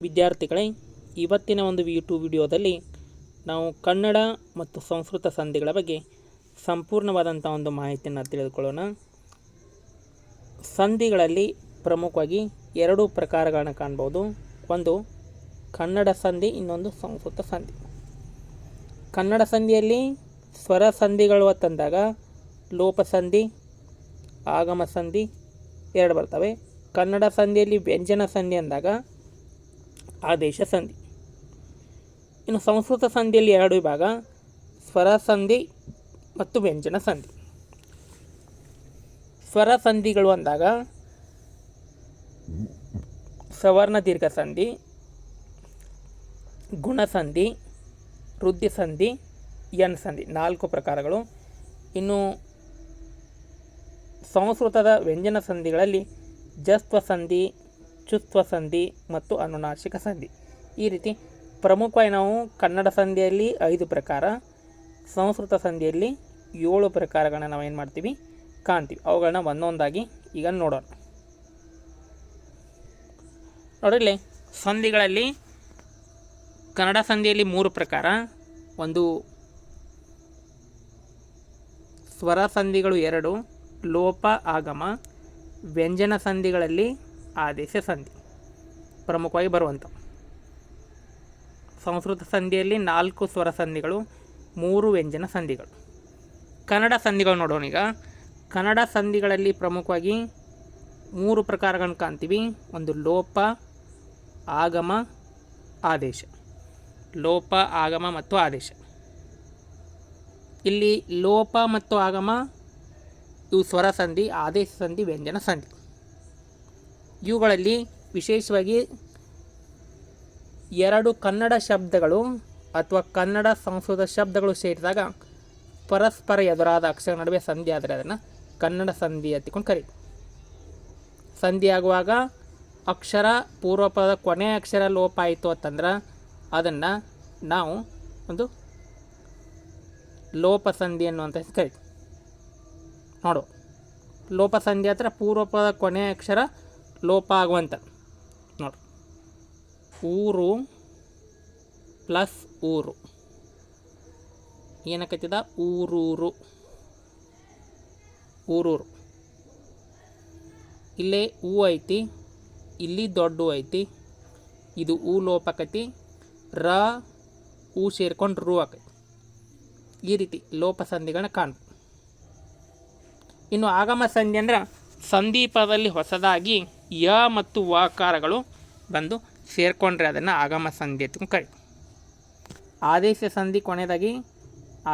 ವಿದ್ಯಾರ್ಥಿಗಳೇ, ಇವತ್ತಿನ ಒಂದು ಯೂಟ್ಯೂಬ್ ವಿಡಿಯೋದಲ್ಲಿ ನಾವು ಕನ್ನಡ ಮತ್ತು ಸಂಸ್ಕೃತ ಸಂಧಿಗಳ ಬಗ್ಗೆ ಸಂಪೂರ್ಣವಾದಂಥ ಒಂದು ಮಾಹಿತಿಯನ್ನು ತಿಳಿದುಕೊಳ್ಳೋಣ. ಸಂಧಿಗಳಲ್ಲಿ ಪ್ರಮುಖವಾಗಿ ಎರಡು ಪ್ರಕಾರಗಳನ್ನು ಕಾಣ್ಬೋದು. ಒಂದು ಕನ್ನಡ ಸಂಧಿ, ಇನ್ನೊಂದು ಸಂಸ್ಕೃತ ಸಂಧಿ. ಕನ್ನಡ ಸಂಧಿಯಲ್ಲಿ ಸ್ವರ ಸಂಧಿಗಳು ತಂದಾಗ ಲೋಪ ಸಂಧಿ, ಆಗಮ ಸಂಧಿ ಎರಡು ಬರ್ತವೆ. ಕನ್ನಡ ಸಂಧಿಯಲ್ಲಿ ವ್ಯಂಜನ ಸಂಧಿ ಅಂದಾಗ ಆದೇಶ ಸಂಧಿ. ಇನ್ನು ಸಂಸ್ಕೃತ ಸಂಧಿಯಲ್ಲಿ ಎರಡು ವಿಭಾಗ, ಸ್ವರ ಸಂಧಿ ಮತ್ತು ವ್ಯಂಜನ ಸಂಧಿ. ಸ್ವರ ಸಂಧಿಗಳು ಅಂದಾಗ ಸವರ್ಣ ದೀರ್ಘ ಸಂಧಿ, ಗುಣಸಂಧಿ, ವೃದ್ಧಿ ಸಂಧಿ, ಯನ್ ಸಂಧಿ, ನಾಲ್ಕು ಪ್ರಕಾರಗಳು. ಇನ್ನು ಸಂಸ್ಕೃತದ ವ್ಯಂಜನ ಸಂಧಿಗಳಲ್ಲಿ ಜಸ್ತ್ವ ಸಂಧಿ, ಚುತ್ವ ಸಂಧಿ ಮತ್ತು ಅನುನಾಸಿಕ ಸಂಧಿ. ಈ ರೀತಿ ಪ್ರಮುಖವಾಗಿ ನಾವು ಕನ್ನಡ ಸಂಧಿಯಲ್ಲಿ 5 ಪ್ರಕಾರ, ಸಂಸ್ಕೃತ ಸಂಧಿಯಲ್ಲಿ 7 ಪ್ರಕಾರಗಳನ್ನ ನಾವು ಏನು ಮಾಡ್ತೀವಿ, ಕಾಣ್ತೀವಿ. ಅವುಗಳನ್ನ ಒಂದೊಂದಾಗಿ ಈಗ ನೋಡೋಣ. ನೋಡಿರಲಿ, ಸಂಧಿಗಳಲ್ಲಿ ಕನ್ನಡ ಸಂಧಿಯಲ್ಲಿ 3 ಪ್ರಕಾರ. ಒಂದು ಸ್ವರ ಸಂಧಿಗಳು 2, ಲೋಪ ಆಗಮ. ವ್ಯಂಜನ ಸಂಧಿಗಳಲ್ಲಿ ಆದೇಶ ಸಂಧಿ ಪ್ರಮುಖವಾಗಿ ಬರುವಂಥ. ಸಂಸ್ಕೃತ ಸಂಧಿಯಲ್ಲಿ 4 ಸ್ವರ ಸಂಧಿಗಳು, 3 ವ್ಯಂಜನ ಸಂಧಿಗಳು. ಕನ್ನಡ ಸಂಧಿಗಳು ನೋಡೋಣ. ಈಗ ಕನ್ನಡ ಸಂಧಿಗಳಲ್ಲಿ ಪ್ರಮುಖವಾಗಿ 3 ಪ್ರಕಾರಗಳನ್ನು ಕಾಣ್ತೀವಿ. ಒಂದು ಲೋಪ, ಆಗಮ, ಆದೇಶ. ಲೋಪ, ಆಗಮ ಮತ್ತು ಆದೇಶ. ಇಲ್ಲಿ ಲೋಪ ಮತ್ತು ಆಗಮ ಇವು ಸ್ವರ ಸಂಧಿ, ಆದೇಶ ಸಂಧಿ, ವ್ಯಂಜನ ಸಂಧಿ. ಇವುಗಳಲ್ಲಿ ವಿಶೇಷವಾಗಿ 2 ಕನ್ನಡ ಶಬ್ದಗಳು ಅಥವಾ ಕನ್ನಡ ಸಂಸ್ಕೃತ ಶಬ್ದಗಳು ಸೇರಿದಾಗ ಪರಸ್ಪರ ಎದುರಾದ ಅಕ್ಷರ ನಡುವೆ ಸಂಧಿ ಆದರೆ ಅದನ್ನು ಕನ್ನಡ ಸಂಧಿ ಎತ್ತಿಕೊಂಡು ಕರೀತೀವಿ. ಸಂಧಿ ಆಗುವಾಗ ಅಕ್ಷರ ಪೂರ್ವಪದ ಕೊನೆಯ ಅಕ್ಷರ ಲೋಪ ಆಯಿತು ಅಂತಂದ್ರೆ ಅದನ್ನು ನಾವು ಒಂದು ಲೋಪ ಸಂಧಿ ಅನ್ನುವಂಥ ಕರಿತೀವಿ. ನೋಡು, ಲೋಪ ಸಂಧಿ ಹತ್ರ ಪೂರ್ವಪದ ಕೊನೆಯ ಅಕ್ಷರ ಲೋಪ ಆಗುವಂಥ. ನೋಡಿ, ಊರು ಪ್ಲಸ್ ಊರು ಏನಕ್ಕತ್ತಿದ, ಊರೂರು, ಊರೂರು. ಇಲ್ಲೇ ಹೂ ಐತಿ, ಇಲ್ಲಿ ದೊಡ್ಡ ಹೂ ಐತಿ, ಇದು ಹೂ ಲೋಪಕತಿ, ರ ಹೂ ಸೇರ್ಕೊಂಡು ರೂ ಆಕೈತಿ. ಈ ರೀತಿ ಲೋಪ ಸಂಧಿಗಳನ್ನ ಕಾಣ್ಬೋದು. ಇನ್ನು ಆಗಮ ಸಂಧಿ ಅಂದ್ರೆ ಸಂಧಿ ಪದದಲ್ಲಿ ಹೊಸದಾಗಿ ಯ ಮತ್ತು ವಕಾರಗಳು ಬಂದು ಸೇರಿಕೊಂಡ್ರೆ ಅದನ್ನು ಆಗಮ ಸಂಧಿ ಅಂತ ಕರೀತೀವಿ. ಆದೇಶ ಸಂಧಿ ಕೊನೆಯದಾಗಿ,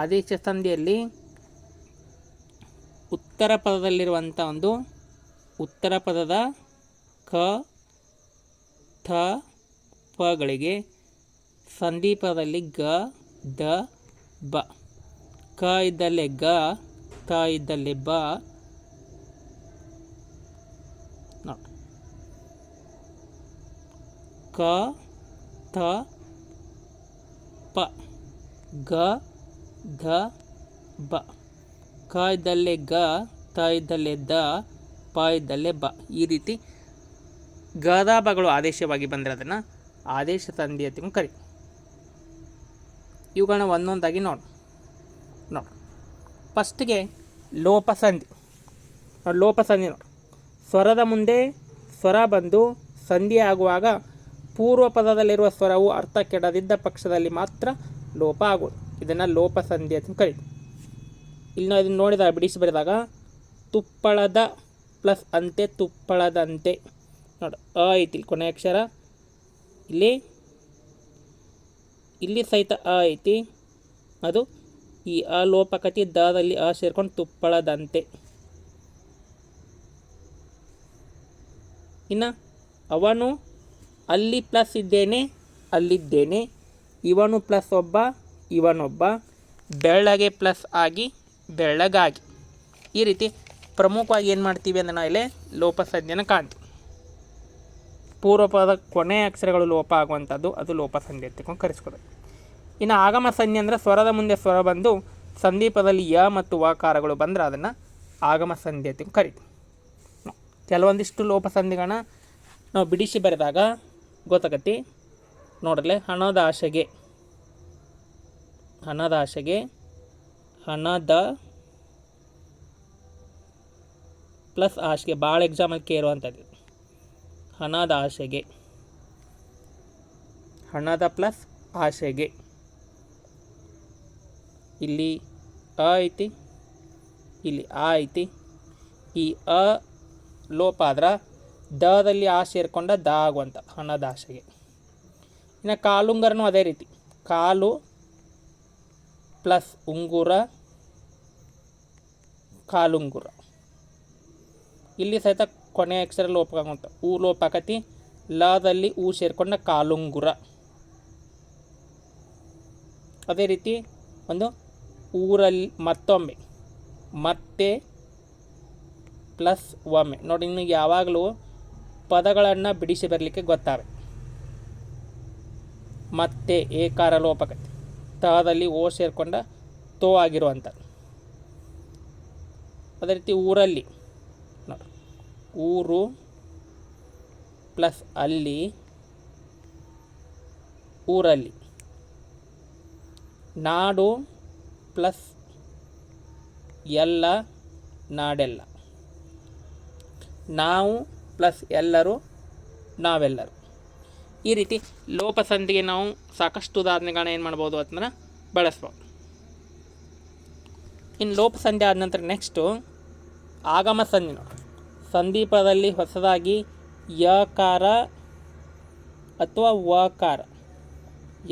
ಆದೇಶ ಸಂಧಿಯಲ್ಲಿ ಉತ್ತರ ಪದದಲ್ಲಿರುವಂಥ ಒಂದು ಉತ್ತರ ಪದದ ಕ, ಥ, ಪಗಳಿಗೆ ಸಂಧಿ ಪದದಲ್ಲಿ ಗ, ದ, ಬ. ಕ ಇದ್ದಲ್ಲೇ ಗ, ತ ಇದ್ದಲ್ಲಿ ಬ. ನೋಡಿ, ಕ, ತ, ಪ, ಗ, ಧ, ಬ. ಕ ಇದ್ದಲ್ಲೇ ಗ, ತ ಇದ್ದಲ್ಲೇ ದ, ಪ ಇದ್ದಲ್ಲೇ ಬ. ಈ ರೀತಿ ಗದ ಬಗಳು ಆದೇಶವಾಗಿ ಬಂದರೆ ಅದನ್ನು ಆದೇಶ ಸಂಧಿ ಅಂತ ಕರಿ. ಇವುಗಳನ್ನ ಒಂದೊಂದಾಗಿ ನೋಡಿ. ಫಸ್ಟ್ಗೆ ಲೋಪ ಸಂಧಿ. ಲೋಪ ಸಂಧಿ ನೋಡಿ, ಸ್ವರದ ಮುಂದೆ ಸ್ವರ ಬಂದು ಸಂಧಿ ಆಗುವಾಗ ಪೂರ್ವ ಪದದಲ್ಲಿರುವ ಸ್ವರವು ಅರ್ಥ ಕೆಡದಿದ್ದ ಪಕ್ಷದಲ್ಲಿ ಮಾತ್ರ ಲೋಪ ಆಗೋದು. ಇದನ್ನು ಲೋಪ ಸಂಧಿ ಅಂತ ಕರೀತೀವಿ. ಇಲ್ಲಿ ನಾವು ಇದನ್ನು ನೋಡಿದಾಗ ಬಿಡಿಸಿ ಬರೆದಾಗ ತುಪ್ಪಳದ ಪ್ಲಸ್ ಅಂತೆ, ತುಪ್ಪಳದಂತೆ. ನೋಡಿ, ಅ ಐತಿ ಕೊನೆಯ ಅಕ್ಷರ, ಇಲ್ಲಿ ಸಹಿತ ಅ ಐತಿ, ಅದು ಈ ಅ ಲೋಪಕತಿ, ದಲ್ಲಿ ಅ ಸೇರ್ಕೊಂಡು ತುಪ್ಪಳದಂತೆ. ಇನ್ನು ಅವನು ಅಲ್ಲಿ ಪ್ಲಸ್ ಇದ್ದೇನೆ, ಅಲ್ಲಿದ್ದೇನೆ. ಇವನು ಪ್ಲಸ್ ಒಬ್ಬ, ಇವನೊಬ್ಬ. ಬೆಳ್ಳಗೆ ಪ್ಲಸ್ ಆಗಿ, ಬೆಳ್ಳಗಾಗಿ. ಈ ರೀತಿ ಪ್ರಮುಖವಾಗಿ ಏನು ಮಾಡ್ತೀವಿ ಅಂದರೆ ನಾವು ಇಲ್ಲಿ ಲೋಪ ಸಂಧಿಯನ್ನು ಕಾಣ್ತೀವಿ. ಪೂರ್ವಪದ ಕೊನೆಯ ಅಕ್ಷರಗಳು ಲೋಪ ಆಗುವಂಥದ್ದು, ಅದು ಲೋಪ ಸಂಧಿ ಎತ್ತಿಕೊಂಡು ಕರೆಸ್ಕೊಬೇಕು. ಇನ್ನು ಆಗಮ ಸಂಧಿ ಅಂದರೆ ಸ್ವರದ ಮುಂದೆ ಸ್ವರ ಬಂದು ಸಂಧಿ ಪದದಲ್ಲಿ ಯ ಮತ್ತು ವಕಾರಗಳು ಬಂದರೆ ಅದನ್ನು ಆಗಮ ಸಂಧಿ ಅಂತ ಕರಿತೀವಿ. ಕೆಲವೊಂದಿಷ್ಟು ಲೋಪ ಸಂಧಿಗಳನ್ನ ನಾವು ಬಿಡಿಸಿ ಬರೆದಾಗ ಗೊತ್ತಾಗತ್ತಿ ನೋಡ್ರಲೆ. ಹಣದ ಆಶೆಗೆ, ಹಣದ ಆಶೆಗೆ, ಹಣದ ಪ್ಲಸ್ ಆಶೆಗೆ, ಭಾಳ ಎಕ್ಸಾಮಲ್ಲಿ ಕೇಳುವಂಥದ್ದು. ಹಣದ ಆಶೆಗೆ, ಹಣದ ಪ್ಲಸ್ ಆಶೆಗೆ. ಇಲ್ಲಿ ಅ ಐತಿ, ಇಲ್ಲಿ ಆ ಐತಿ. ಈ ಅ ಲೋಪ ಆದ್ರೆ ದದಲ್ಲಿ ಆ ಸೇರ್ಕೊಂಡ ದ ಆಗುವಂಥ ಹಣದ ಆಶೆಗೆ. ಇನ್ನು ಕಾಲುಂಗರನೂ ಅದೇ ರೀತಿ, ಕಾಲು ಪ್ಲಸ್ ಉಂಗುರ, ಕಾಲುಂಗುರ. ಇಲ್ಲಿ ಸಹಿತ ಕೊನೆಯ ಅಕ್ಷರ ಲೋಪ ಆಗುವಂಥ ಊ ಲೋಪ ಆಕತಿ, ಲದಲ್ಲಿ ಊ ಸೇರ್ಕೊಂಡ ಕಾಲುಂಗುರ. ಅದೇ ರೀತಿ ಒಂದು ಊರಲ್ಲಿ ಮತ್ತೊಮ್ಮೆ, ಮತ್ತೆ ಪ್ಲಸ್ ಒಮ್ಮೆ. ನೋಡಿ, ನಿಮಗೆ ಯಾವಾಗಲೂ ಪದಗಳನ್ನು ಬಿಡಿಸಿ ಬರಲಿಕ್ಕೆ ಗೊತ್ತಾವೆ. ಮತ್ತೆ ಏಕಾರ ಲೋಪಕತೆ, ತದಲ್ಲಿ ಓ ಸೇರ್ಕೊಂಡ ತೋ ಆಗಿರುವಂಥದ್ದು. ಅದೇ ರೀತಿ ಊರಲ್ಲಿ ನೋಡಿ, ಊರು ಪ್ಲಸ್ ಅಲ್ಲಿ, ಊರಲ್ಲಿ. ನಾಡು ಪ್ಲಸ್ ಎಲ್ಲ, ನಾಡೆಲ್ಲ. ನಾವು ಪ್ಲಸ್ ಎಲ್ಲರೂ, ನಾವೆಲ್ಲರೂ. ಈ ರೀತಿ ಲೋಪಸಂಧಿಗೆ ನಾವು ಸಾಕಷ್ಟು ಉದಾಹರಣೆಗಳನ್ನ ಏನು ಮಾಡ್ಬೋದು ಅಂತಂದ್ರೆ ಬಳಸ್ಬೋದು. ಇನ್ನು ಲೋಪಸಂಧಿ ಆದ ನಂತರ ನೆಕ್ಸ್ಟು ಆಗಮ ಸಂಧಿ. ನೋಡಿ, ಸಂಧಿಪದಲ್ಲಿ ಹೊಸದಾಗಿ ಯಕಾರ ಅಥವಾ ವಕಾರ,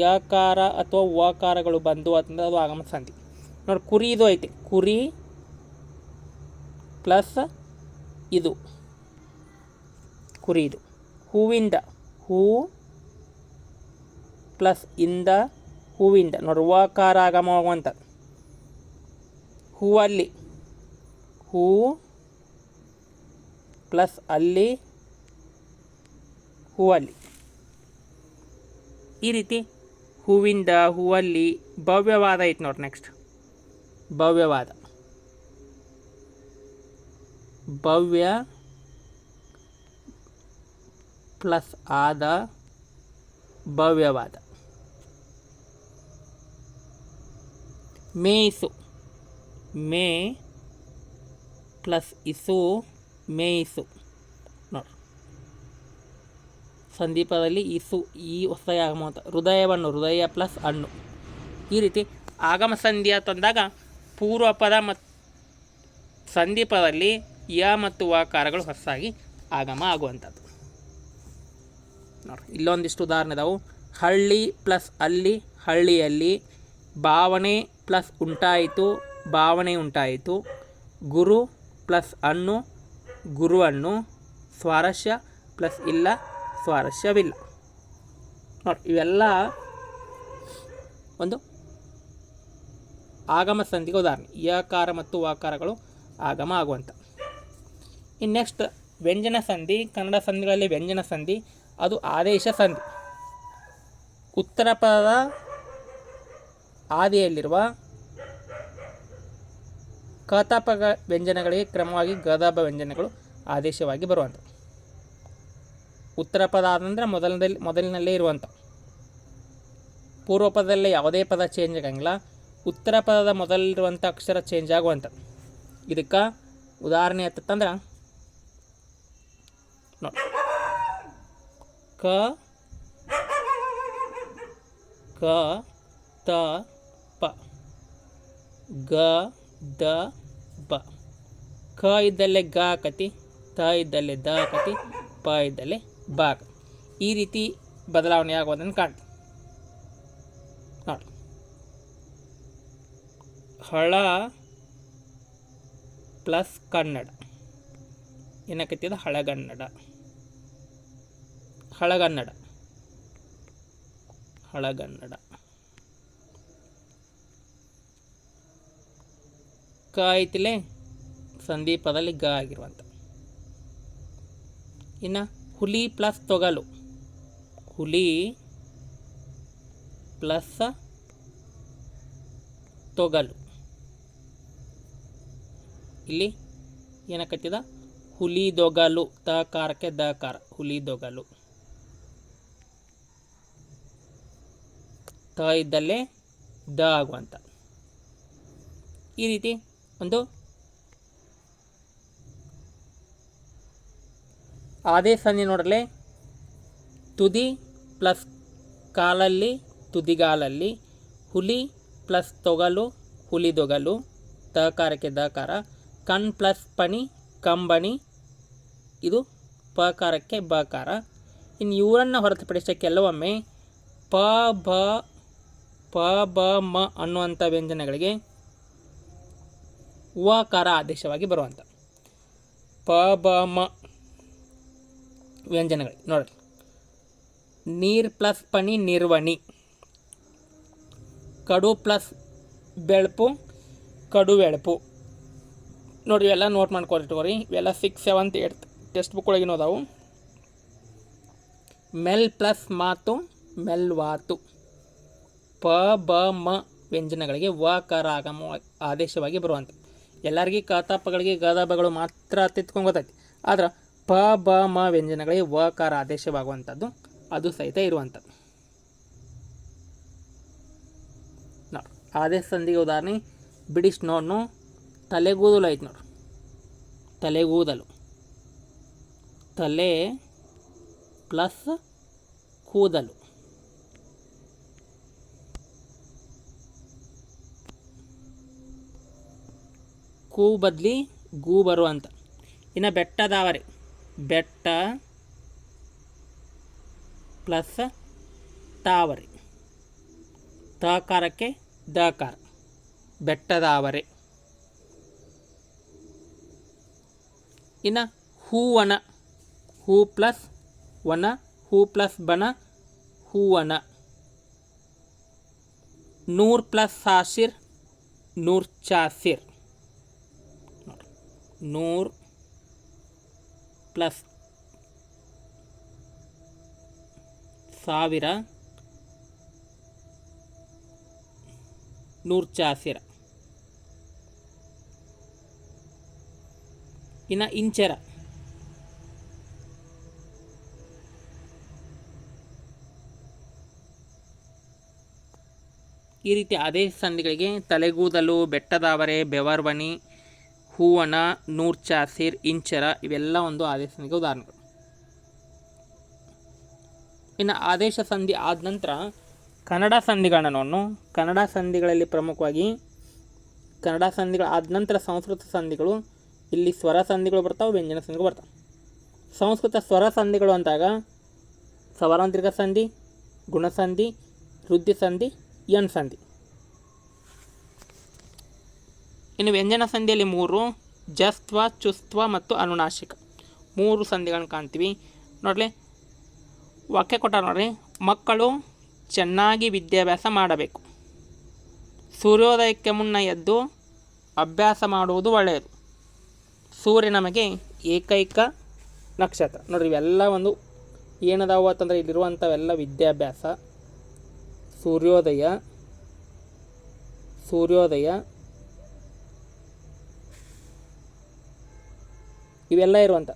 ಯಕಾರ ಅಥವಾ ವಕಾರಗಳು ಬಂದು ಅಂತಂದ್ರೆ ಅದು ಆಗಮ ಸಂಧಿ. ನೋಡಿ, ಕುರಿ ಇದು ಐತಿ, ಕುರಿ ಪ್ಲಸ್ ಇದು ಕುರಿ. ಇದು ಹೂವಿಂದ, ಹೂ ಪ್ಲಸ್ ಇಂದ ಹೂವಿಂದ. ನೋಡಿ, ವಕಾರ ಆಗಮವಾಗುವಂಥ ಹೂವಲ್ಲಿ, ಹೂ ಪ್ಲಸ್ ಅಲ್ಲಿ, ಹೂವಲ್ಲಿ. ಈ ರೀತಿ ಹೂವಿಂದ, ಹೂವಲ್ಲಿ. ಭವ್ಯವಾದ ಐತೆ ನೋಡಿ, ನೆಕ್ಸ್ಟ್ ಭವ್ಯವಾದ. ಭವ್ಯ ಪ್ಲಸ್ ಆದ, ಭವ್ಯವಾದ. ಮೇಯಿಸು, ಮೇ ಪ್ಲಸ್ ಇಸು, ಮೇಯಿಸು. ನೋಡಿ, ಸಂಧಿಪದಲ್ಲಿ ಇಸು, ಈ ಹೊಸ ಆಗಮ. ಹೃದಯವನ್ನು, ಹೃದಯ ಪ್ಲಸ್ ಹಣ್ಣು. ಈ ರೀತಿ ಆಗಮ ಸಂಧಿಯ ತಂದಾಗ ಪೂರ್ವ ಪದ ಮತ್ತು ಸಂಧಿಪದಲ್ಲಿ ಯ ಮತ್ತು ವಕಾರಗಳು ಹೊಸದಾಗಿ ಆಗಮ ಆಗುವಂಥದ್ದು. ನೋಡಿ, ಇಲ್ಲೊಂದಿಷ್ಟು ಉದಾಹರಣೆ ಅದಾವು. ಹಳ್ಳಿ ಪ್ಲಸ್ ಅಲ್ಲಿ, ಹಳ್ಳಿಯಲ್ಲಿ. ಭಾವನೆ ಪ್ಲಸ್ ಉಂಟಾಯಿತು, ಭಾವನೆ ಉಂಟಾಯಿತು. ಗುರು ಪ್ಲಸ್ ಹಣ್ಣು, ಗುರುಹಣ್ಣು. ಸ್ವಾರಸ್ಯ ಪ್ಲಸ್ ಇಲ್ಲ, ಸ್ವಾರಸ್ಯವಿಲ್ಲ. ನೋಡಿ, ಇವೆಲ್ಲ ಒಂದು ಆಗಮ ಸಂಧಿಗೆ ಉದಾಹರಣೆ. ಯಕಾರ ಮತ್ತು ವಕಾರಗಳು ಆಗಮ ಆಗುವಂಥ. ಇನ್ನು ನೆಕ್ಸ್ಟ್ ವ್ಯಂಜನ ಸಂಧಿ. ಕನ್ನಡ ಸಂಧಿಗಳಲ್ಲಿ ವ್ಯಂಜನ ಸಂಧಿ ಅದು ಆದೇಶ ಸಂಧಿ. ಉತ್ತರ ಪದದ ಆದಿಯಲ್ಲಿರುವ ಕತಪಗ ವ್ಯಂಜನಗಳಿಗೆ ಕ್ರಮವಾಗಿ ಗದಬ ವ್ಯಂಜನಗಳು ಆದೇಶವಾಗಿ ಬರುವಂಥ. ಉತ್ತರ ಪದ ಆದಂದರೆ ಮೊದಲಿನಲ್ಲೇ ಇರುವಂಥ. ಪೂರ್ವ ಪದದಲ್ಲೇ ಯಾವುದೇ ಪದ ಚೇಂಜ್ ಆಗಂಗಿಲ್ಲ. ಉತ್ತರ ಪದದ ಮೊದಲಿರುವಂಥ ಅಕ್ಷರ ಚೇಂಜ್ ಆಗುವಂಥದ್ದು. ಇದಕ್ಕೆ ಉದಾಹರಣೆ ಅಂತಂದ್ರೆ ನೋಡಿ, ಕ ಕ ತ ಪ, ಗ ದ ಬ. ಕ ಇದ್ದಲ್ಲೇ ಗ ಆಕತಿ, ತ ಇದ್ದಲ್ಲೇ ದ ಆಕತಿ, ಪ ಇದ್ದಲ್ಲೇ ಬ ಆಕತಿ. ಈ ರೀತಿ ಬದಲಾವಣೆ ಆಗೋದನ್ನು ಕಾಣ್ತೀವಿ. ನೋಡಿ, ಹಳ ಪ್ಲಸ್ ಕನ್ನಡ ಏನಕ್ಕತ್ತಿದ ಹಳಗನ್ನಡ, ಹಳಗನ್ನಡ, ಹಳಗನ್ನಡ. ಕ ಐತಿಲೆ ಸಂಧಿಪದಲ್ಲಿ ಗ ಆಗಿರುವಂಥ. ಇನ್ನು ಹುಲಿ ಪ್ಲಸ್ ತೊಗಲು, ಹುಲಿ ಪ್ಲಸ್ ತೊಗಲು. ಇಲ್ಲಿ ಏನಕ್ಕತ್ತಿದ ಹುಲಿದೊಗಲು, ತಕಾರಕ್ಕೆ ದಕಾರ, ಹುಲಿದೊಗಲು. ತ ಇದ್ದಲ್ಲೇ ದ ಆಗುವಂಥ ಈ ರೀತಿ ಒಂದು ಆದೇಶ ಸಂಧಿ ನೋಡಲೆ ತುದಿ ಪ್ಲಸ್ ಕಾಲಲ್ಲಿ ತುದಿಗಾಲಲ್ಲಿ, ಹುಲಿ ಪ್ಲಸ್ ತೊಗಲು ಹುಲಿದೊಗಲು, ತಕಾರಕ್ಕೆ ದಕಾರ, ಕಣ್ ಪ್ಲಸ್ ಪಣಿ ಕಂಬಣಿ, ಇದು ಪಕಾರಕ್ಕೆ ಬಕಾರ. ಇನ್ನು ಇವರನ್ನು ಹೊರತುಪಡಿಸಿ ಕೆಲವೊಮ್ಮೆ ಪ ಬ ಮ ಅನ್ನುವಂಥ ವ್ಯಂಜನಗಳಿಗೆ ವಕಾರ ಆದೇಶವಾಗಿ ಬರುವಂಥ ಪ ಬ ಮ ವ್ಯಂಜನಗಳು ನೋಡಿ. ನೀರ್ ಪ್ಲಸ್ ಪಣಿ ನಿರ್ವಣಿ, ಕಡು ಪ್ಲಸ್ ಬೆಳಪು ಕಡುವೆಳಪು. ನೋಡಿ ಇವೆಲ್ಲ ನೋಟ್ ಮಾಡ್ಕೊಳ್ರಿ. ಇವೆಲ್ಲ 6th 7th 8th text book ಒಳಗಿನ ಅದಾವು. ಮೆಲ್ ಪ್ಲಸ್ ಮಾತು ಮೆಲ್ವಾತು. ಪ ಬ ಮ ವ್ಯಂಜನಗಳಿಗೆ ವಕಾರ ಆಗಮ ಆದೇಶವಾಗಿ ಬರುವಂಥ. ಎಲ್ಲರಿಗೂ ಕತಾಪಗಳಿಗೆ ಗದಬಗಳು ಮಾತ್ರ ತಿತ್ಕೊಂಡು ಗೊತ್ತೈತಿ. ಆದ್ರೆ ಪ ಬ ಮ ವ್ಯಂಜನಗಳಿಗೆ ವಕಾರ ಆದೇಶವಾಗುವಂಥದ್ದು ಅದು ಸಹಿತ ಇರುವಂಥದ್ದು. ನೋಡಿ ಆದೇಶ ಸಂಧಿಗೆ ಉದಾಹರಣೆ ಬಿಡಿಸಿ ನೋಡ್ನು. ತಲೆಗೂದಲು ಐತೆ ನೋಡ್ರಿ. ತಲೆಗೂದಲು, ತಲೆ ಪ್ಲಸ್ ಕೂದಲು. ಕೂ ಬದಲಿ ಗೂ ಬರುವಂಥ. ಇನ್ನು ಬೆಟ್ಟದಾವರೆ, ಬೆಟ್ಟ ಪ್ಲಸ್ ತಾವರೆ, ತಕಾರಕ್ಕೆ ದಕಾರ, ಬೆಟ್ಟದಾವರೆ. ಇನ್ನು ಹೂವನ, ಹೂ ಪ್ಲಸ್ ವನ, ಹೂ ಪ್ಲಸ್ ಬನ, ಹೂವನ. ನೂರ್ ಪ್ಲಸ್ ಸಾಸಿರ್, ನೂರ್ ಚಾಸಿರ್. ನೂರ್ ಪ್ಲಸ್ ಸಾವಿರ, ನೂರ್ ಚಾಸಿರ. ಇನ್ನು ಇಂಚರ, ಈ ರೀತಿ ಆದೇಶ ಸಂಧಿಗಳಿಗೆ ತಲೆಗೂದಲು, ಬೆಟ್ಟದಾವರೆ, ಬೆವರ್ವಣಿ, ಹೂವನ, ನೂರ್ ಚಾಸಿರ್, ಇಂಚರ ಇವೆಲ್ಲ ಒಂದು ಆದೇಶ ಸಂಧಿಗೆ ಉದಾಹರಣೆಗಳು. ಇನ್ನು ಆದೇಶ ಸಂಧಿ ಆದ ನಂತರ ಕನ್ನಡ ಸಂಧಿಗಳನ್ನು ಕನ್ನಡ ಸಂಧಿಗಳಲ್ಲಿ ಪ್ರಮುಖವಾಗಿ ಕನ್ನಡ ಸಂಧಿಗಳು ಆದ ನಂತರ ಸಂಸ್ಕೃತ ಸಂಧಿಗಳು. ಇಲ್ಲಿ ಸ್ವರ ಸಂಧಿಗಳು ಬರ್ತಾವೆ, ವ್ಯಂಜನ ಸಂಧಿಗಳು ಬರ್ತಾವೆ. ಸಂಸ್ಕೃತ ಸ್ವರ ಸಂಧಿಗಳು ಅಂತಾಗ ಸವರಾಂತರಿಕ ಸಂಧಿ, ಗುಣಸಂಧಿ, ವೃದ್ಧಿ ಸಂಧಿ, ಯನ್ ಸಂಧಿ. ಇನ್ನು ವ್ಯಂಜನ ಸಂಧಿಯಲ್ಲಿ 3 ಜಸ್ತ್ವ, ಚುಸ್ತ್ವ ಮತ್ತು ಅನುನಾಸಿಕ 3 ಸಂಧಿಗಳನ್ನು ಕಾಣ್ತೀವಿ. ನೋಡ್ರಿ ವಾಕ್ಯ ಕೊಟ್ಟಾರ ನೋಡ್ರಿ. ಮಕ್ಕಳು ಚೆನ್ನಾಗಿ ವಿದ್ಯಾಭ್ಯಾಸ ಮಾಡಬೇಕು. ಸೂರ್ಯೋದಯಕ್ಕೆ ಮುನ್ನ ಎದ್ದು ಅಭ್ಯಾಸ ಮಾಡುವುದು ಒಳ್ಳೆಯದು. ಸೂರ್ಯ ನಮಗೆ ಏಕೈಕ ನಕ್ಷತ್ರ. ನೋಡ್ರಿ ಇವೆಲ್ಲ ಒಂದು ಏನದಾವು ಅಂತಂದರೆ ಇಲ್ಲಿರುವಂಥವೆಲ್ಲ ವಿದ್ಯಾಭ್ಯಾಸ, ಸೂರ್ಯೋದಯ ಇವೆಲ್ಲ ಇರುವಂಥ.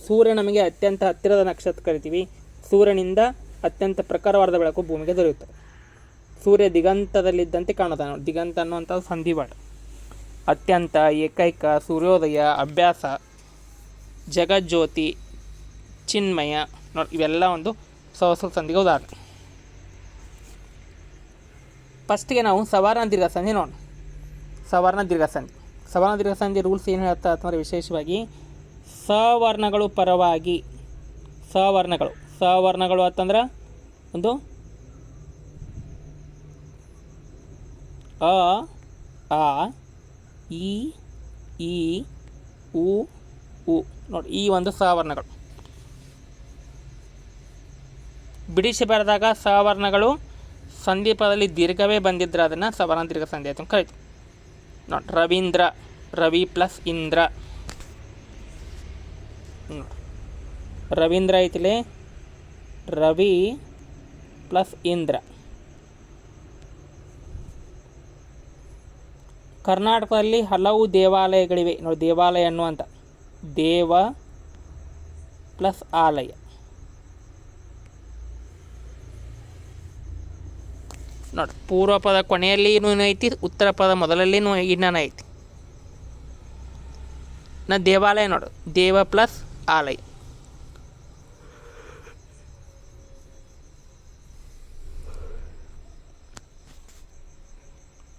ಸೂರ್ಯ ನಮಗೆ ಅತ್ಯಂತ ಹತ್ತಿರದ ನಕ್ಷತ್ರ ಕರಿತೀವಿ. ಸೂರ್ಯನಿಂದ ಅತ್ಯಂತ ಪ್ರಖರವಾದ ಬೆಳಕು ಭೂಮಿಗೆ ದೊರೆಯುತ್ತದೆ. ಸೂರ್ಯ ದಿಗಂತದಲ್ಲಿದ್ದಂತೆ ಕಾಣುತ್ತಾನೆ. ದಿಗಂತ ಅನ್ನುವಂಥದ್ದು ಸಂಧಿವಾಡ. ಅತ್ಯಂತ, ಏಕೈಕ, ಸೂರ್ಯೋದಯ, ಅಭ್ಯಾಸ, ಜಗಜ್ಯೋತಿ, ಚಿನ್ಮಯ ನೋಡಿ ಇವೆಲ್ಲ ಒಂದು ಸಂಸ್ಕೃತ ಸಂಧಿಗೆ ಉದಾಹರಣೆ. ಫಸ್ಟಿಗೆ ನಾವು ಸವರ್ಣ ದೀರ್ಘ ಸಂಧಿ ನೋಡೋಣ. ಸವರ್ಣ ದೀರ್ಘ ಸಂಧಿ. ಸವರ್ಣ ದೀರ್ಘ ಸಂಧಿ ರೂಲ್ಸ್ ಏನು ಹೇಳ್ತಾ ಅಂತಂದರೆ ವಿಶೇಷವಾಗಿ ಸವರ್ಣಗಳು ಪರವಾಗಿ ಸವರ್ಣಗಳು ಅಂತಂದ್ರೆ ಒಂದು ಅ, ಆ, ಇ, ಈ, ಉ, ಉ ನೋಡಿ ಈ ಒಂದು ಸವರ್ಣಗಳು. ಬಿಡಿಸಿ ಬರೆದಾಗ ಸವರ್ಣಗಳು ಸಂಧಿ ಪದದಲ್ಲಿ ದೀರ್ಘವೇ ಬಂದಿದ್ರೆ ಅದನ್ನು ಸವರ್ಣ ದೀರ್ಘ ಸಂಧಿ ಅಂತ ಕರಿತೀವಿ. ನೋಡಿ ರವೀಂದ್ರ, ರವಿ ಪ್ಲಸ್ ಇಂದ್ರ. ರವೀಂದ್ರ ಐತಿಲೆ ರವಿ ಪ್ಲಸ್ ಇಂದ್ರ. ಕರ್ನಾಟಕದಲ್ಲಿ ಹಲವು ದೇವಾಲಯಗಳಿವೆ ನೋಡಿ. ದೇವಾಲಯ ಅನ್ನುವಂಥ ದೇವ ಪ್ಲಸ್ ಆಲಯ. ನೋಡಿ, ಪೂರ್ವ ಪದ ಕೊನೆಯಲ್ಲಿ ಐತಿ, ಉತ್ತರ ಪದ ಮೊದಲಲ್ಲಿ ಇನ್ನನ ಐತಿ. ದೇವಾಲಯ ನೋಡು, ದೇವ ಪ್ಲಸ್ ಆಲಯ.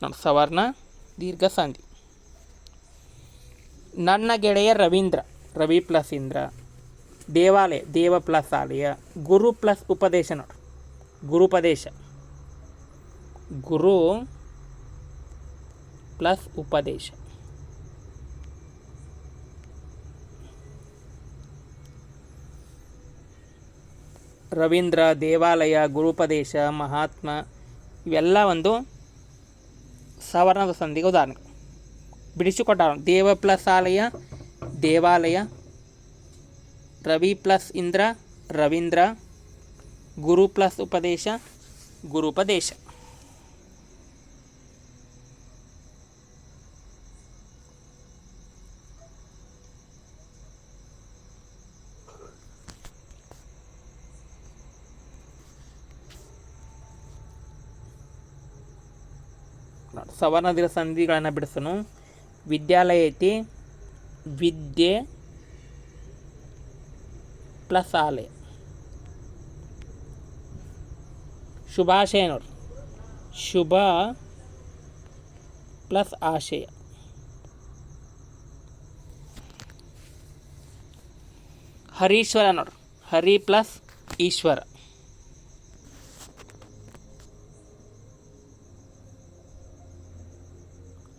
ನೋಡಿ, ಸವರ್ಣ ದೀರ್ಘ ಸಂಧಿ. ನನ್ನ ಗೆಳೆಯ ರವೀಂದ್ರ, ರವಿ ಪ್ಲಸ್ ಇಂದ್ರ. ದೇವಾಲಯ, ದೇವ ಪ್ಲಸ್ ಆಲಯ. ಗುರು ಪ್ಲಸ್ ಉಪದೇಶ ನೋಡಿ, ಗುರುಪದೇಶ. ಗುರು ಪ್ಲಸ್ ಉಪದೇಶ. ರವೀಂದ್ರ, ದೇವಾಲಯ, ಗುರುಪದೇಶ, ಮಹಾತ್ಮ ಇವೆಲ್ಲ ಒಂದು ಸವರ್ಣದ ಸಂಧಿಗೆ ಉದಾಹರಣೆ. ಬಿಡಿಸಿಕೊಟ್ಟ ದೇವ ಪ್ಲಸ್ ಆಲಯ, ದೇವಾಲಯ. ರವಿ ಪ್ಲಸ್ ಇಂದ್ರ, ರವೀಂದ್ರ. ಗುರು ಪ್ಲಸ್ ಉಪದೇಶ, ಗುರುಪದೇಶ. ಸವರ್ಣದ ಸಂಧಿಗಳನ್ನು ಬಿಡಿಸೋನು. ವಿದ್ಯಾಲಯ ಐತಿ, ವಿದ್ಯೆ ಪ್ಲಸ್ ಆಲಯ. ಶುಭಾಶಯ ನೋಡಿ, ಶುಭ ಪ್ಲಸ್ ಆಶಯ. ಹರೀಶ್ವರ ನೋಡಿ, ಹರಿ ಪ್ಲಸ್ ಈಶ್ವರ.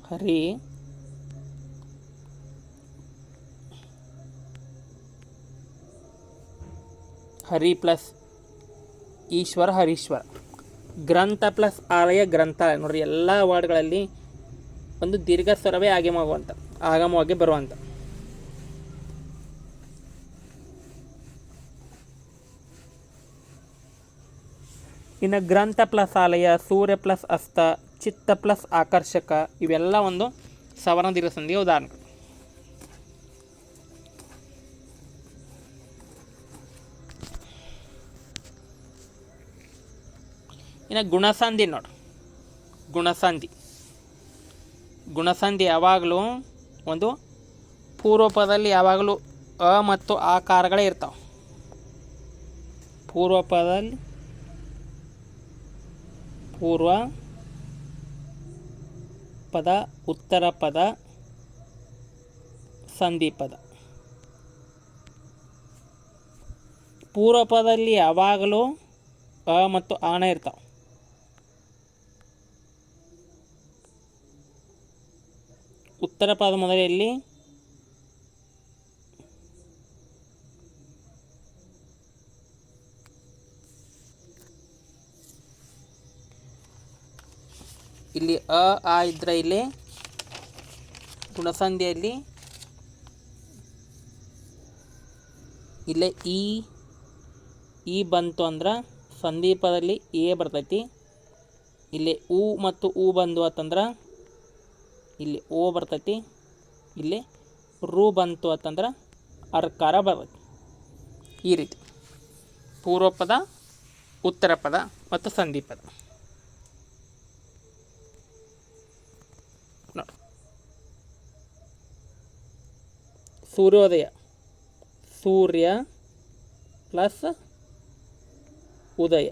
ಹರಿ ಹರಿ ಪ್ಲಸ್ ಈಶ್ವರ, ಹರೀಶ್ವರ. ಗ್ರಂಥ ಪ್ಲಸ್ ಆಲಯ, ಗ್ರಂಥಾಲಯ. ನೋಡ್ರಿ, ಎಲ್ಲ ವರ್ಡ್ಗಳಲ್ಲಿ ಒಂದು ದೀರ್ಘ ಸ್ವರವೇ ಆಗಮವಾಗಿ ಬರುವಂಥ. ಇನ್ನು ಗ್ರಂಥ ಪ್ಲಸ್ ಆಲಯ, ಸೂರ್ಯ ಪ್ಲಸ್ ಅಸ್ತ, ಚಿತ್ತ ಪ್ಲಸ್ ಆಕರ್ಷಕ ಇವೆಲ್ಲ ಒಂದು ಸವರ್ಣ ದೀರ್ಘ ಸಂಧಿಯ ಉದಾಹರಣೆ. ಇನ್ನು ಗುಣಸಂಧಿ ನೋಡಿ, ಗುಣಸಂಧಿ. ಗುಣಸಂಧಿ ಯಾವಾಗಲೂ ಒಂದು ಪೂರ್ವ ಪದದಲ್ಲಿ ಯಾವಾಗಲೂ ಅ ಮತ್ತು ಆ ಕಾರಗಳೇ ಇರ್ತಾವೆ. ಪೂರ್ವ ಪದದಲ್ಲಿ ಪೂರ್ವ ಪದ, ಉತ್ತರ ಪದ, ಸಂಧಿ ಪದ. ಪೂರ್ವ ಪದದಲ್ಲಿ ಯಾವಾಗಲೂ ಅ ಮತ್ತು ಆನ ಇರ್ತಾವೆ. ಉತ್ತರ ಪದ ಮೊದಲಲ್ಲಿ ಇಲ್ಲಿ ಆ ಇದ್ರೆ ಇಲ್ಲಿ ಗುಣಸಂಧಿಯಲ್ಲಿ ಇಲ್ಲೇ ಈ ಬಂತು ಅಂದ್ರೆ ಸಂಧಿ ಪದದಲ್ಲಿ ಎ ಬರ್ತೈತಿ. ಇಲ್ಲಿ ಉ ಮತ್ತು ಉ ಬಂದು ಅಂತಂದ್ರೆ ಇಲ್ಲಿ ಓ ಬರ್ತೈತಿ. ಇಲ್ಲಿ ರು ಬಂತು ಅಂತಂದ್ರೆ ಅರ್ಕಾರ ಬರ್ತೈತಿ. ಈ ರೀತಿ ಪೂರ್ವ ಪದ, ಉತ್ತರ ಪದ ಮತ್ತು ಸಂಧಿ ಪದ. ಸೂರ್ಯೋದಯ, ಸೂರ್ಯ ಪ್ಲಸ್ ಉದಯ.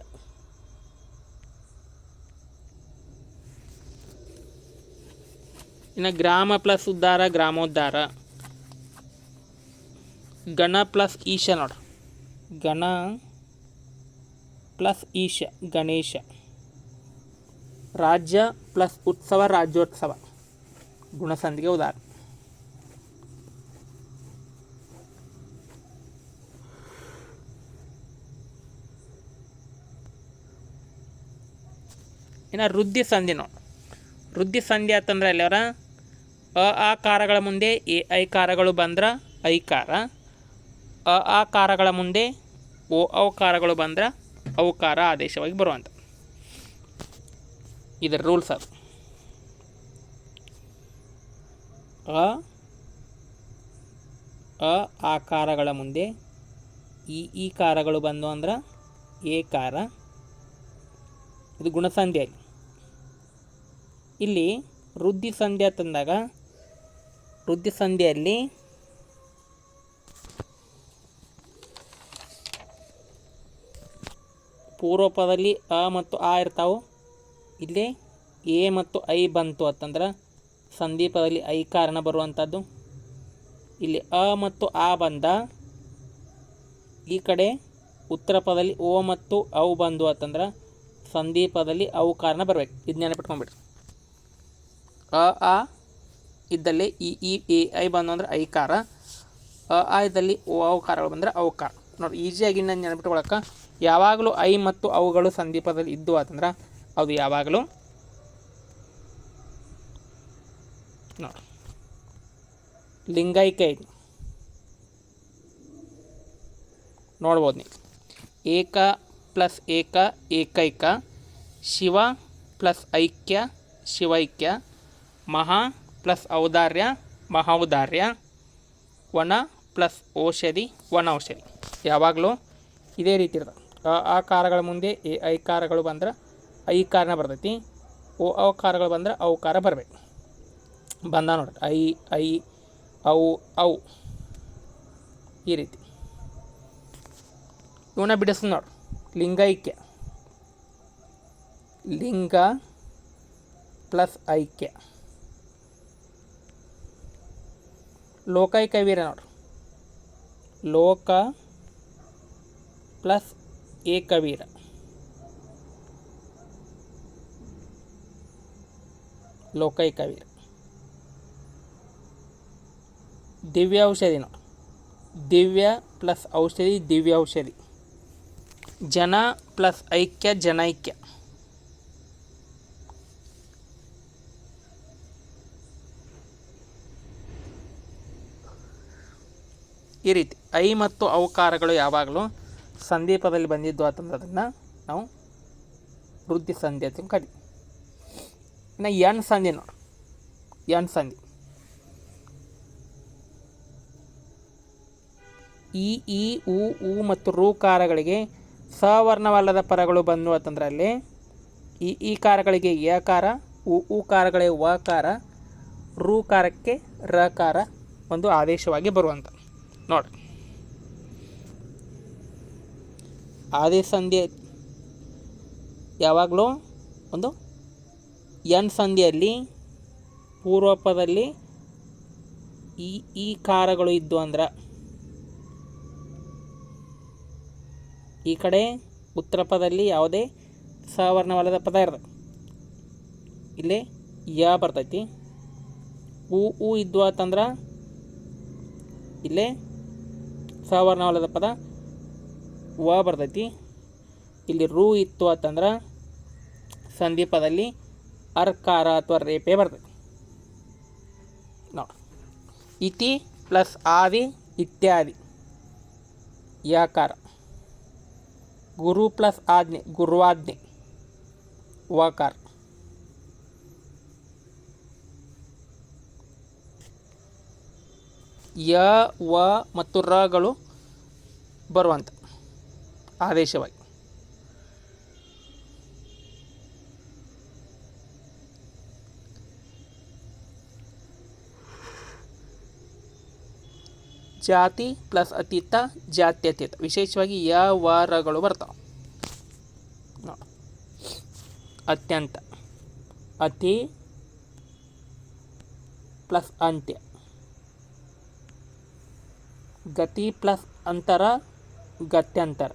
ಇನ್ನು ಗ್ರಾಮ ಪ್ಲಸ್ ಉದ್ಧಾರ, ಗ್ರಾಮೋದ್ಧಾರ. ಗಣ ಪ್ಲಸ್ ಈಶ ನೋಡ್ರಿ, ಗಣ ಪ್ಲಸ್ ಈಶ, ಗಣೇಶ. ರಾಜ್ಯ ಪ್ಲಸ್ ಉತ್ಸವ, ರಾಜ್ಯೋತ್ಸವ. ಗುಣಸಂಧಿಗೆ ಉದಾಹರಣೆ. ಇನ್ನು ವೃದ್ಧಿ ಸಂಧಿ ನೋಡಿ. ವೃದ್ಧಿ ಸಂಧಿ ಅಂತಂದ್ರೆ ಅಲ್ಲಿವರ ಆ ಕಾರಗಳ ಮುಂದೆ ಐ ಕಾರಗಳು ಬಂದ್ರೆ ಐಕಾರ, ಆ ಕಾರಗಳ ಮುಂದೆ ಔಕಾರಗಳು ಬಂದ್ರೆ ಔಕಾರ ಆದೇಶವಾಗಿ ಬರುವಂಥ. ಇದರ ರೂಲ್ಸ್ ಅದು. ಆಕಾರಗಳ ಮುಂದೆ ಈ ಕಾರಗಳು ಬಂದು ಅಂದ್ರೆ ಏಕಾರ. ಇದು ಗುಣಸಂಧಿಯಾಗಿ ಇಲ್ಲಿ ವೃದ್ಧಿ ಸಂಧಿ ಅಂತಂದಾಗ ವೃದ್ಧಿ ಸಂಧಿಯಲ್ಲಿ ಪೂರ್ವ ಪದದಲ್ಲಿ ಅ ಮತ್ತು ಆ ಇರ್ತಾವೆ. ಇಲ್ಲಿ ಎ ಮತ್ತು ಐ ಬಂತು ಅಂತಂದ್ರೆ ಸಂಧಿ ಪದದಲ್ಲಿ ಐ ಕಾರಣ ಬರುವಂಥದ್ದು. ಇಲ್ಲಿ ಅ ಮತ್ತು ಆ ಬಂದ ಈ ಕಡೆ ಉತ್ತರ ಪದದಲ್ಲಿ ಓ ಮತ್ತು ಅವು ಬಂದು ಅಂತಂದ್ರೆ ಸಂಧಿ ಪದದಲ್ಲಿ ಅವು ಕಾರಣ ಬರಬೇಕು. ಇದು ನೆನಪಿಟ್ಕೊಂಡ್ಬಿಡ್ರಿ. ಆ ಇದ್ದಲ್ಲಿ ಈ ಐ ಬಂದು ಅಂದ್ರೆ ಐಕಾರ, ಆ ಇದ್ದಲ್ಲಿ ಓ ಔಕಾರಗಳು ಬಂದರೆ ಔಕಾರ. ನೋಡಿ ಈಸಿಯಾಗಿ ನಾನು ನೆನಪಿಟ್ಕೊಳಕ್ಕೆ ಯಾವಾಗಲೂ ಐ ಮತ್ತು ಅವುಗಳು ಸಂಧಿ ಪದದಲ್ಲಿ ಇದ್ದು ಅಂತಂದ್ರೆ ಅದು ಯಾವಾಗಲೂ ನೋಡಿ ಲಿಂಗೈಕ್ಯ ಐತಿ ನೋಡ್ಬೋದು ನೀವು. ಏಕ ಪ್ಲಸ್ ಏಕ ಏಕೈಕ, ಶಿವ ಪ್ಲಸ್ ಐಕ್ಯ ಶಿವೈಕ್ಯ, ಮಹಾ ಪ್ಲಸ್ ಔದಾರ್ಯ ಮಹೌದಾರ್ಯ, ವನ ಪ್ಲಸ್ ಔಷಧಿ ವನೌಷಧಿ. ಯಾವಾಗಲೂ ಇದೇ ರೀತಿ ಇರ್ತದೆ. ಆ ಕಾರಗಳ ಮುಂದೆ ಎ ಐಕಾರಗಳು ಬಂದ್ರೆ ಐಕಾರನ ಬರ್ತೈತಿ, ಓ ಔಕಾರಗಳು ಬಂದ್ರೆ ಔಕಾರ ಬರಬೇಕು. ಬಂದ ನೋಡ್ರಿ ಐ ಅವು ಈ ರೀತಿ ಇವನ್ನ ಬಿಡಿಸ್ ನೋಡ್ರಿ. ಲಿಂಗೈಕ್ಯ ಲಿಂಗ ಪ್ಲಸ್ ಐಕ್ಯ, ಲೋಕೈಕ ವೀರ ನೋಡ್ರಿ ಲೋಕ ಪ್ಲಸ್ ಏಕವೀರ, ಲೋಕೈಕ ವೀರ. ದಿವ್ಯ ಔಷಧಿ ನೋಡಿ ದಿವ್ಯ ಪ್ಲಸ್ ಔಷಧಿ ದಿವ್ಯ ಔಷಧಿ, ಜನ ಪ್ಲಸ್ ಐಕ್ಯ ಜನೈಕ್ಯ, ಈ ರೀತಿ ಐ ಮತ್ತು ಔಕಾರಗಳು ಯಾವಾಗಲೂ ಸಂಧಿ ಪದದಲ್ಲಿ ಬಂದಿದ್ದು ಅಂತಂದ್ರೆ ಅದನ್ನು ನಾವು ವೃದ್ಧಿ ಸಂಧಿ ಅಂತ ಕರಿ. ಇನ್ನು ಎಣ್ ಸಂಧಿ ನೋಡಿ ಎಣ್ ಸಂಧಿ ಈ ಉ ಮತ್ತು ಋಕಾರಗಳಿಗೆ ಸವರ್ಣವಲ್ಲದ ಪರಗಳು ಬಂದು ಅಂತಂದ್ರೆ ಅಲ್ಲಿ ಈ ಕಾರಗಳಿಗೆ ಯಕಾರ, ಉ ಕಾರಗಳಿಗೆ ವಕಾರ, ಋಕಾರಕ್ಕೆ ರಕಾರ ಒಂದು ಆದೇಶವಾಗಿ ಬರುವಂಥ ನೋಡಿ. ಆದೇಶ ಸಂಧಿ ಯಾವಾಗಲೂ ಒಂದು ಎನ್ ಸಂಧಿಯಲ್ಲಿ ಪೂರ್ವಪದಲ್ಲಿ ಈ ಕಾರಗಳು ಇದ್ದು ಅಂದ್ರೆ ಈ ಕಡೆ ಉತ್ತರ ಪದದಲ್ಲಿ ಯಾವುದೇ ಸವರ್ಣವಲ್ಲದ ಪದ ಇರ್ತದೆ. ಇಲ್ಲಿ ಯ ಬರ್ತೈತಿ. ಉ ಇದ್ದು ಅಂತಂದ್ರೆ ಇಲ್ಲೇ ಸವರ್ಣವಲ್ಲದ ಪದ ವ ಬರ್ತೈತಿ. ಇಲ್ಲಿ ರು ಇತ್ತು ಅಂತಂದ್ರೆ ಸಂಧಿ ಪದದಲ್ಲಿ ಅರ್ಕಾರ ಅಥವಾ ರೇಪೆ ಬರ್ತೈತಿ ನೋಡಿ. ಇತಿ ಪ್ಲಸ್ ಆದಿ ಇತ್ಯಾದಿ ಯಾಕಾರ, ಗುರು ಪ್ಲಸ್ ಆಜ್ಞೆ ಗುರುವಾಜ್ಞೆ ವಕಾರ, ಯ ವ ಮತ್ತು ರಗಳು ಬರುವಂಥ ಆದೇಶವಾಗಿ. ಜಾತಿ ಪ್ಲಸ್ ಅತೀತ ಜಾತ್ಯತೀತ ವಿಶೇಷವಾಗಿ ಯ ವ ರಗಳು ಬರ್ತಾವೆ ನೋಡಿ. ಅತ್ಯಂತ ಅತಿ ಪ್ಲಸ್ ಅಂತ್ಯ, ಗತಿ ಪ್ಲಸ್ ಅಂತರ ಗತ್ಯಂತರ.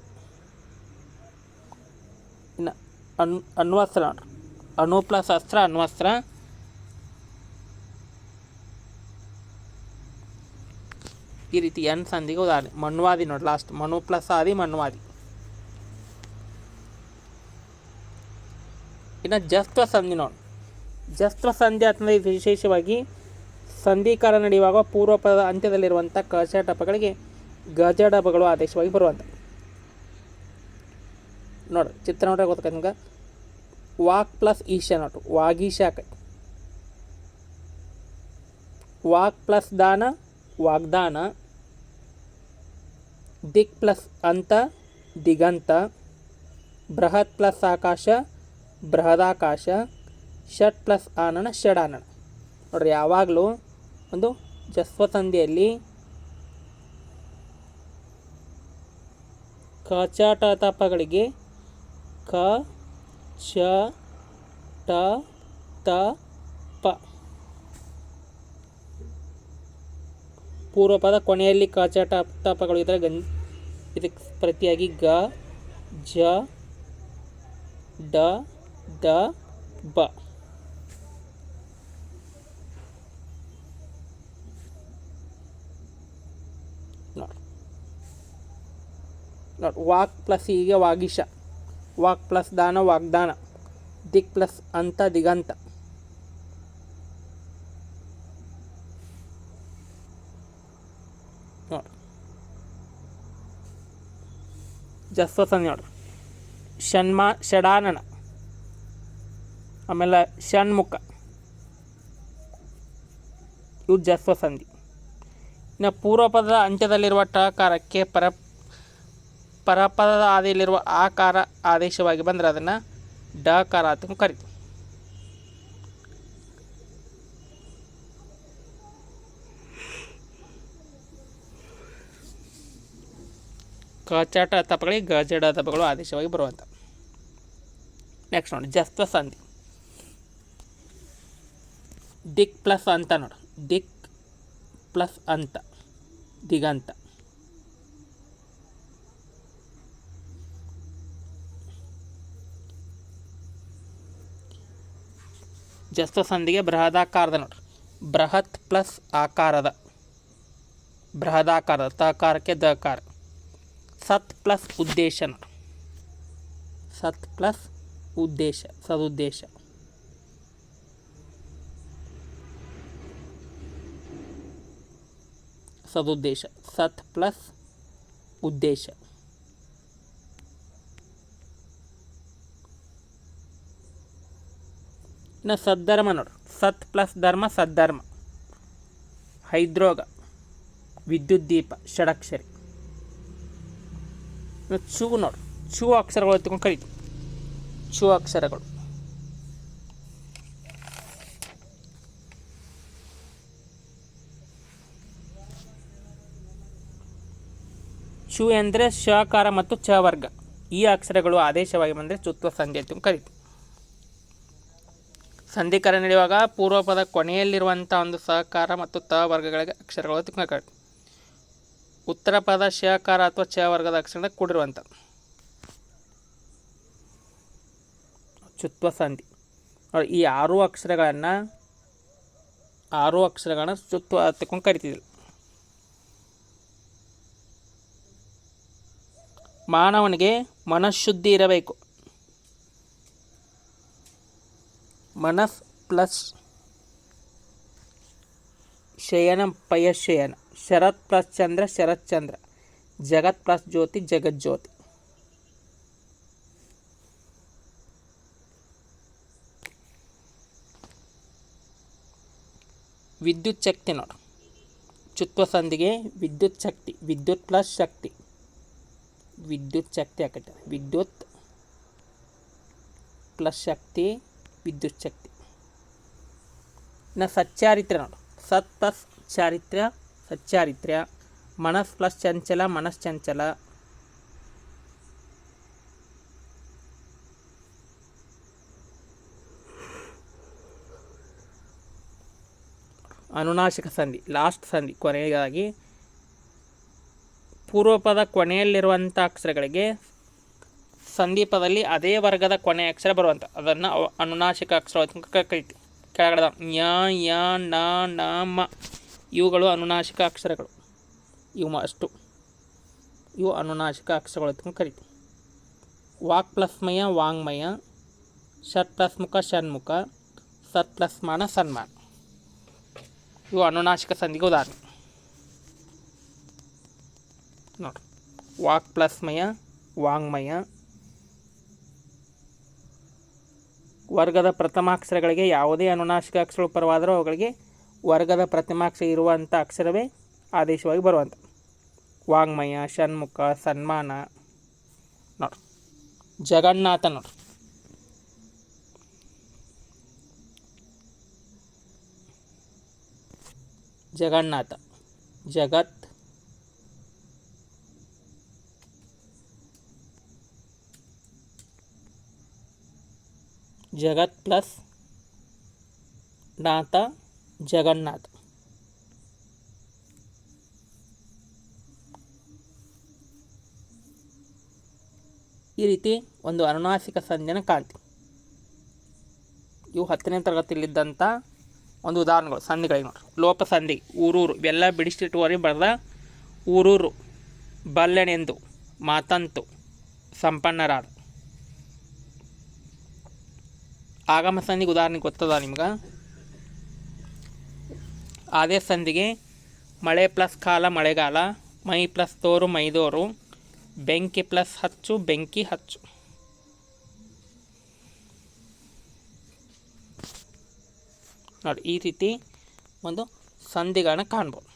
ಇನ್ನು ಅಣ್ವಸ್ತ್ರ ಅಣು ಪ್ಲಸ್ ಅಸ್ತ್ರ ಅಣ್ವಸ್ತ್ರ. ಈ ರೀತಿ ಎನ್ ಸಂಧಿಗೆ ಉದಾಹರಣೆ ಮನ್ವಾದಿ ನೋಡಿ ಲಾಸ್ಟ್ ಮನು ಪ್ಲಸ್ ಆದಿ ಮನ್ವಾದಿ. ಇನ್ನು ಜಸ್ತ್ವ ಸಂಧಿ ನೋಡಿ. ಜಸ್ತ್ವ ಸಂಧಿ ಅಂತಂದರೆ ವಿಶೇಷವಾಗಿ ಸಂಧಿಕಾರ ನಡೆಯುವಾಗ ಪೂರ್ವ ಪದದ ಅಂತ್ಯದಲ್ಲಿರುವಂಥ ಕಚಟಪಗಳಿಗೆ ಗಜಡಬಗಳು ಆದೇಶವಾಗಿ ಬರುವಂಥ ನೋಡಿ. ಚಿತ್ರ ನೋಡ್ರೆ ಗೊತ್ತಾಗ ನಿಮ್ಗೆ. ವಾಕ್ ಪ್ಲಸ್ ಈಶ ನೋಟು ವಾಗೀಶ ಆಕೈತಿ. ವಾಕ್ ಪ್ಲಸ್ ದಾನ ವಾಗ್ದಾನ, ದಿಕ್ ಪ್ಲಸ್ ಅಂತ ದಿಗಂತ, ಬೃಹತ್ ಪ್ಲಸ್ ಆಕಾಶ ಬೃಹದಾಕಾಶ, ಷಟ್ ಪ್ಲಸ್ ಆನನ ಷಡಾನನ. ನೋಡ್ರಿ, ಯಾವಾಗಲೂ ಒಂದು ಜಸ್ವ ಸಂಧಿಯಲ್ಲಿ ಕ ಚ ಟ ತ ಪಗಳಿಗೆ ಕ ಚ ಟ ತ ಪ, ಪೂರ್ವಪದ ಕೊನೆಯಲ್ಲಿ ಕ ಚ ಟ ತ ಪಗಳು ಇದ್ದರೆ ಇದಕ್ಕೆ ಪ್ರತಿಯಾಗಿ ಗ ಜ ಡ ದ ಬ. ನೋಡಿ, ವಾಕ್ ಪ್ಲಸ್ ಹೀಗೆ ವಾಗೀಶ, ವಾಕ್ ಪ್ಲಸ್ ದಾನ ವಾಗ್ದಾನ, ದಿಕ್ ಪ್ಲಸ್ ಅಂತ ದಿಗಂತ. ನೋಡಿ, ಜಸ್ವ ಸಂಧಿ ನೋಡ್ರಿ, ಷಡಾನನ, ಆಮೇಲೆ ಷಣ್ಮುಖ, ಇವು ಜಸ್ವ ಸಂಧಿ. ಇನ್ನು ಪೂರ್ವಪದದ ಅಂತ್ಯದಲ್ಲಿರುವ ಟಕಾರಕ್ಕೆ ಪರಪದದ ಆದಿಯಲ್ಲಿರುವ ಆಕಾರ ಆದೇಶವಾಗಿ ಬಂದರೆ ಅದನ್ನು ಡಕಾರ ಅಂತ ಕರಿತೀವಿ. ಕಚಾಟ ತಪಗಳಿಗೆ ಗಜಡ ತಪಗಳು ಆದೇಶವಾಗಿ ಬರುವಂಥ. ನೆಕ್ಸ್ಟ್ ನೋಡಿ, ಜಸ್ವ ಸಂಧಿ. ದಿಕ್ ಪ್ಲಸ್ ಅಂತ ನೋಡಿ, ದಿಕ್ ಪ್ಲಸ್ ಅಂತ ದಿಗಂತ. ಜಸ್ವ ಸಂಧಿಗೆ ಬೃಹದಾಕಾರದ ನೋಡ್ರಿ, ಬೃಹತ್ ಪ್ಲಸ್ ಆಕಾರದ, ಬೃಹದಾಕಾರದ ತಕಾರಕ್ಕೆ ದಕಾರ. ಸತ್ ಪ್ಲಸ್ ಉದ್ದೇಶ ನೋಡ್ರಿ, ಸತ್ ಪ್ಲಸ್ ಉದ್ದೇಶ, ಸದುದ್ದೇಶ. ಸದುದ್ದೇಶ, ಸತ್ ಪ್ಲಸ್ ಉದ್ದೇಶ. ಇನ್ನು ಸದ್ಧರ್ಮ ನೋಡ್ರಿ, ಸತ್ ಪ್ಲಸ್ ಧರ್ಮ ಸದ್ಧರ್ಮ. ಹೈದ್ರೋಗ, ವಿದ್ಯುತ್ ದೀಪ, ಷಡಕ್ಷರಿ. ಚೂ ನೋಡ್ರಿ, ಚೂ ಅಕ್ಷರಗಳು ಎತ್ಕೊಂಡು ಕರಿತೀವಿ, ಚೂ ಅಕ್ಷರಗಳು. ಚು ಎಂದರೆ ಶಕಾರ ಮತ್ತು ಚ ವರ್ಗ. ಈ ಅಕ್ಷರಗಳು ಆದೇಶವಾಗಿ ಬಂದರೆ ಚುತ್ವ ಸಂಧಿ ಅಂತ ಕರಿತೀವಿ. ಸಂಧಿಕರ ನಡೆಯುವಾಗ ಪೂರ್ವಪದ ಕೊನೆಯಲ್ಲಿರುವಂಥ ಒಂದು ಸಕಾರ ಮತ್ತು ತ ವರ್ಗಗಳಿಗೆ ಅಕ್ಷರಗಳು ಕರಿತೀವಿ. ಉತ್ತರ ಪದ ಶಕಾರ ಅಥವಾ ಚ ವರ್ಗದ ಅಕ್ಷರ ಕೂಡಿರುವಂಥ ಚುತ್ವ ಸಂಧಿ. ಈ ಆರು ಅಕ್ಷರಗಳನ್ನು ಚುತ್ವ ತಕೊಂಡು ಕರಿತಿದ್ದಿಲ್ಲ. ಮಾನವನಿಗೆ ಮನಃಶುದ್ಧಿ ಇರಬೇಕು. ಮನಸ್ ಪ್ಲಸ್ ಶಯನ ಪಯಶಯನ, ಶರತ್ ಪ್ಲಸ್ ಚಂದ್ರ ಶರತ್ಚಂದ್ರ, ಜಗತ್ ಪ್ಲಸ್ ಜ್ಯೋತಿ ಜಗಜ್ಯೋತಿ. ವಿದ್ಯುತ್ ಶಕ್ತಿ ನೋಡ್ರಿ, ಚುತ್ವ ಸಂಧಿಗೆ ವಿದ್ಯುತ್ ಶಕ್ತಿ, ವಿದ್ಯುತ್ ಪ್ಲಸ್ ಶಕ್ತಿ, ವಿದ್ಯುತ್ ಶಕ್ತಿ ಆಕೈತೆ, ವಿದ್ಯುತ್ ಪ್ಲಸ್ ಶಕ್ತಿ, ವಿದ್ಯುತ್ ಶಕ್ತಿ. ಇನ್ನು ಸಚ್ಚಾರಿತ್ರ್ಯ ನೋಡು, ಸತ್ ಪ್ಲಸ್ ಚಾರಿತ್ರ್ಯ ಸಚ್ಚಾರಿತ್ರ್ಯ, ಮನಸ್ ಪ್ಲಸ್ ಚಂಚಲ ಮನಶ್ಚಂಚಲ, ಅನುನಾಸಿಕ ಸಂಧಿ, ಲಾಸ್ಟ್ ಸಂಧಿ ಕೊನೆಯದಾಗಿ ಪೂರ್ವಪದ ಕೊನೆಯಲ್ಲಿರುವಂಥ ಅಕ್ಷರಗಳಿಗೆ ಸಂಧಿಪದಲ್ಲಿ ಅದೇ ವರ್ಗದ ಕೊನೆಯ ಅಕ್ಷರ ಬರುವಂಥ ಅದನ್ನು ಅನುನಾಸಿಕ ಅಕ್ಷರ ಕರಿತೀವಿ. ಕೆಳಗಡೆ ಯ ಯ ನ ನ ಮ ಇವುಗಳು ಅನುನಾಸಿಕ ಅಕ್ಷರಗಳು. ಇವು ಅನುನಾಸಿಕ ಅಕ್ಷರಗಳು ಅಂತ ಕರಿತೀವಿ. ವಾಕ್ ಪ್ಲಸ್ ಮಯ ವಾಂಗ್ಮಯ, ಷಟ್ ಪ್ಲಸ್ ಮುಖ ಷಣ್ಮುಖ, ಸತ್ ಪ್ಲಸ್ ಮಾನ ಸನ್ಮಾನ. ಇವು ಅನುನಾಸಿಕ ಸಂಧಿಗೆ ಉದಾಹರಣೆ ನೋಡಿ. ವಾಕ್ ಪ್ಲಸ್ ಮಯ ವಾಂಗ್ಮಯ, ವರ್ಗದ ಪ್ರಥಮಾಕ್ಷರಗಳಿಗೆ ಯಾವುದೇ ಅನುನಾಸಿಕ ಅಕ್ಷರಗಳು ಪರವಾದರೂ ಅವುಗಳಿಗೆ ವರ್ಗದ ಪ್ರಥಮಾಕ್ಷರ ಇರುವಂಥ ಅಕ್ಷರವೇ ಆದೇಶವಾಗಿ ಬರುವಂಥ. ವಾಂಗ್ಮಯ, ಷಣ್ಮುಖ, ಸನ್ಮಾನ ನೋಡಿ. ಜಗನ್ನಾಥ ನೋಡಿ, ಜಗನ್ನಾಥ, ಜಗತ್, ಜಗತ್ ಪ್ಲಸ್ ನಾಥ, ಜಗನ್ನಾಥ. ಈ ರೀತಿ ಒಂದು ಅನುನಾಸಿಕ ಸಂಧಿಯನ್ನು ಕಾಣ್ತೀವಿ. ಇವು 10ನೇ ತರಗತಿಯಲ್ಲಿದ್ದಂಥ ಒಂದು ಉದಾಹರಣೆಗಳು, ಸಂಧಿಗಳಿಗೆ ನೋಡ್ರಿ. ಲೋಪ ಸಂಧಿ, ಊರೂರು ಇವೆಲ್ಲ ಬಿಡಿಸಿಟ್ಟುವರೆ ಬರೆದ. ಊರೂರು, ಬಲ್ಲೆನೆಂದು, ಮಾತಂತು, ಸಂಪನ್ನರಾದ. ಆಗಮ ಸಂಧಿಗೆ ಉದಾಹರಣೆ ಗೊತ್ತದ ನಿಮ್ಗೆ. ಆದೇಶ ಸಂಧಿಗೆ ಮಳೆ ಪ್ಲಸ್ ಕಾಲ ಮಳೆಗಾಲ, ಮೈ ಪ್ಲಸ್ ತೋರು ಮೈದೋರು, ಬೆಂಕಿ ಪ್ಲಸ್ ಹಚ್ಚು ಬೆಂಕಿ ಹಚ್ಚು. ನೋಡಿ, ಈ ರೀತಿ ಒಂದು ಸಂಧಿಗಳನ್ನ ಕಾಣ್ಬೋದು.